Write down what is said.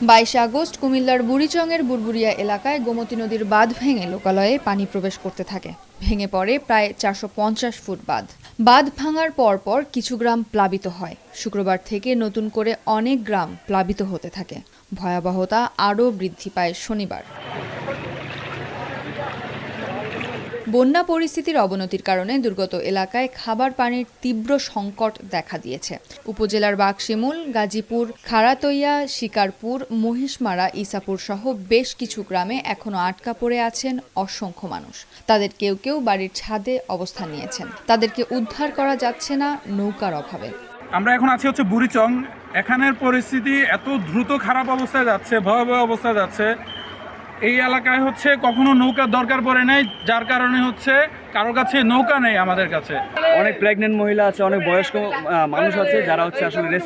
22 August কুমিল্লার বুড়িচংয়ের বুরবুরিয়া এলাকায় গোমতী নদীর বাঁধ ভেঙে লোকালয়ে পানি প্রবেশ করতে থাকে। ভেঙে পড়ে প্রায় 450 ফুট বাঁধ। বাঁধ ভাঙার পরপর কিছু গ্রাম প্লাবিত হয়। শুক্রবার থেকে নতুন করে অনেক গ্রাম প্লাবিত হতে থাকে। ভয়াবহতা আরও বৃদ্ধি পায় শনিবার। বন্যা পরিস্থিতির অবনতির কারণে দুর্গত এলাকায় খাবার পানির তীব্র সংকট দেখা দিয়েছে। উপজেলার বাকশিমুল, গাজীপুর, খাড়াতইয়া, শিকারপুর, মহিষমারা, ইসাপুর সহ বেশ কিছু গ্রামে এখনো আটকা পড়ে আছেন অসংখ্য মানুষ। তাদের কেউ কেউ বাড়ির ছাদে অবস্থান নিয়েছেন। তাদেরকে উদ্ধার করা যাচ্ছে না নৌকার অভাবে। আমরা এখন আছি বুড়িচং। এখানের পরিস্থিতি এত দ্রুত খারাপ অবস্থায় যাচ্ছে, ভয়াবহ অবস্থায় যাচ্ছে। এই এলাকায় কখনো নৌকার দরকার পড়ে নাই, যার কারণে কারোর কাছে নৌকা নেই। আমাদের কাছে অনেক প্রেগনেন্ট মহিলা আছে, অনেক বয়স্ক মানুষ আছে যারা আসলে